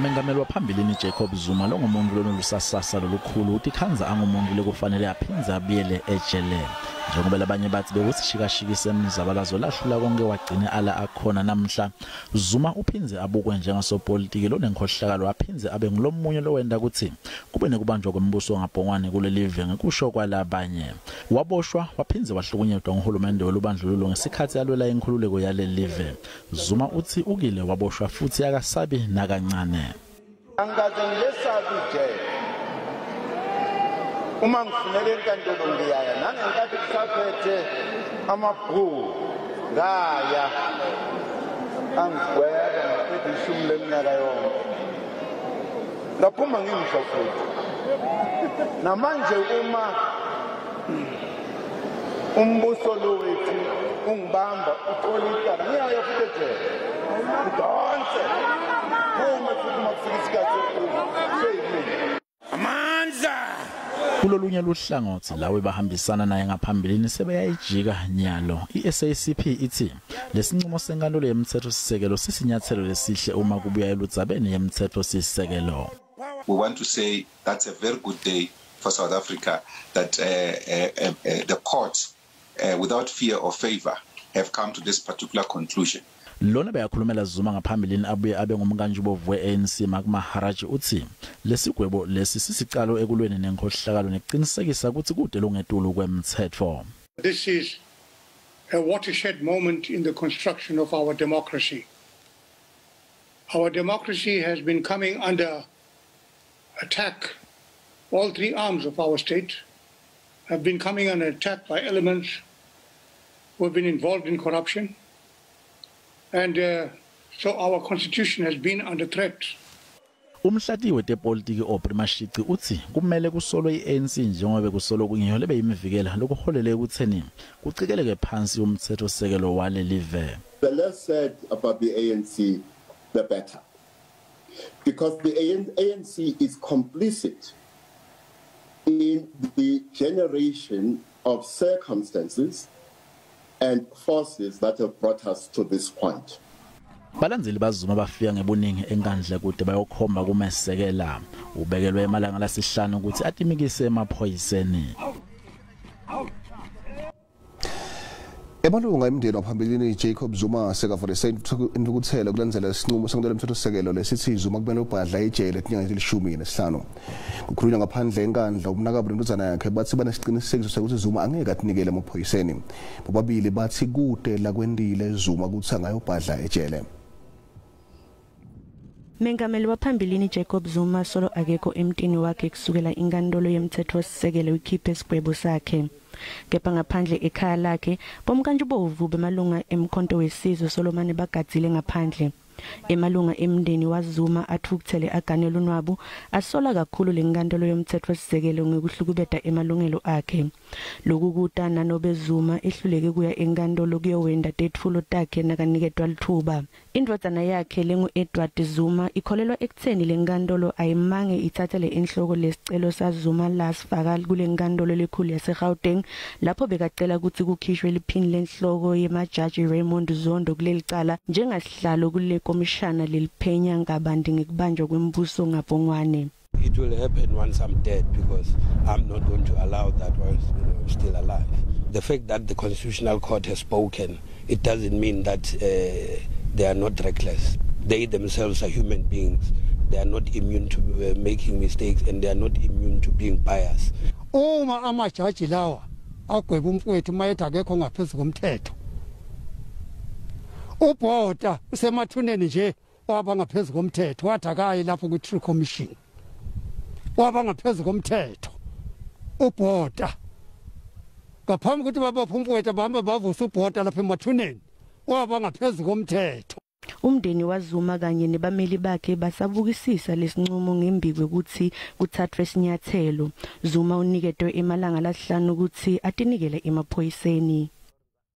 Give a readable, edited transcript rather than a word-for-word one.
Mengameli waphambilini Jacob Zuma lo ngumuntu lolusasasa lolukhulu uthi khanza angumuntu lekufanele aphinze abiyele ejele njengoba labanye bathi bekusishikashikisa emzabalazo lahlula konke wagcine ala akhona namhla. Zuma uphinze abukwe njengasopolitiki lo nenkhohlakalo aphinze abe ngulomunye lowenda ukuthi kube nekubanjwa kwembuso ngabhongwane kuleli live ngekusho kwalabanye. Waboshwa waphinze wahlukunyezwa nguhulumende olubandlululo ngesikhathi alwela inkhululeko yale live. Zuma uthi ukile waboshwa futhi akasabi nakancane. Angaze ngilesabi nje uma ngifunele enkantolo ngiyaya nangenkathi kusaphethe amabhuku ngaya angigweba ngaphethe 10 leminyaka yonke ngaphuma ngingisho futhi namanje uma umbuso lo wethu ungibamba upolitiki ngiyaya futhi ejele udonse uma futhi makufika isikhathi amandla kulolunye luhlangothi lawe bahambisana naye ngaphambilini sebeyayijika nyalo. iSABC ithi lesincumo senkantolo yemtsetfotfosisekelo sisinyathelo lesihle uma kubuya eludzabeni yemtsetfotfosisekelo. We want to say that's a very good day for South Africa that the courts without fear or favor have come to this particular conclusion. Lona bayakhulumela Zuma ngaphambilini abuye abe ngumkantshubovu we-ANC Maharaj uthi lesigwebo lesi sisicalo ekulweni nenkhohlakalo nekucinisekisa ukuthi kude longetulu kwemtsetfo. This is a watershed moment in the construction of our democracy. Our democracy has been coming under attack. All three arms of our state have been coming under attack by elements who have been involved in corruption. And so our constitution has been under threat. Umhlati wetepolitiki oPrimashiki uthi kumele kusolwe iANC njengoba kusolo kungihole beyimivikela lokuholele ekutheni kucikeleke phansi umtsetfosisekelo wale live. The less said about the ANC, the better. Because the ANC is complicit in the generation of circumstances and forces that have brought us to this point. Balandzeli baZuma bafika ngebuningi enkandla kude bayokhomba kumesekela ubekelwe emalanga lesihlanu ukuthi atimikise emaphoyiseni. Emalunga emndeni waphambilini Jacob Zuma sekavulise intukuthelo kulandzela isincumo senkantolo yemtsetfosisekelo lesithi Zuma kumele abhadla ejele tinyanga letilishumi nesihlanu. Kukhulunywa ngaphandle enkandla umnakabo nentuzana yakhe bathi banesiqinisekiso sokuthi Zuma angeke atinikele emaphoyiseni. Bobabili bathi kude la kwendile Zuma ukuthi angayobhadla ejele. Mengameli waphambilini Jacob Zuma solo akekho emntini wakhe kusukela inkantolo yemtsetfosisekelo ikhiphe isigwebo sakhe. Kepha ngaphandle ekhaya lakhe bomkantshubovu bemalunga emkhonto wesizwe Solomane bagadzile ngaphandle. Emalunga emndeni waZuma athukuthele aganelo nwabu asola kakhulu lenkantolo yomtsetfosisekelo ngekuhlukubeda emalungelo akhe. Lokhu kutana nobe Zuma ehluleke kuya enkantolo kuyowenda tetfulo takhe nakaniketwa lithuba. Indvodana yakhe lengu Edward Zuma ikholelwa ekutheni lenkantolo ayimange ithathele enhloko lesicelo saZuma lasifaka kulenkantolo lekhulu yaseGauteng lapho bekacela ukuthi kukhishwe liphini lenhloko yemajaji Raymond Zondo kulelicala njengasihlalo kule komishana leliphenya ngabandi ngekubanjwa kwembuso ngabhongwane. It will happen once I'm dead because I'm not going to allow that while still alive. The fact that the Constitutional Court has spoken, it doesn't mean that they are not reckless. They themselves are human beings. They are not immune to making mistakes and they are not immune to being biased. Uma amajaji lawa agweba umfowethu mayethu akekho ngaphezu komthetho. Ubhoda usemathuneni nje waba ngaphezu komthetho wathi akayi lapho ku-Tree Commission. Waba ngaphezu komthetho. Ubhoda ngaphambi ukuthi babaphe umfowethu bahamba bavusa ubhoda lapha emathuneni waba ngaphezu komthetho. Umndeni waZuma kanye nebameli bakhe basabukisisa lesincumo ngembikwe ukuthi kuthathwe isinyathelo. Zuma uniketwe emalanga lasihlanu ukuthi atinikele emaphoyiseni.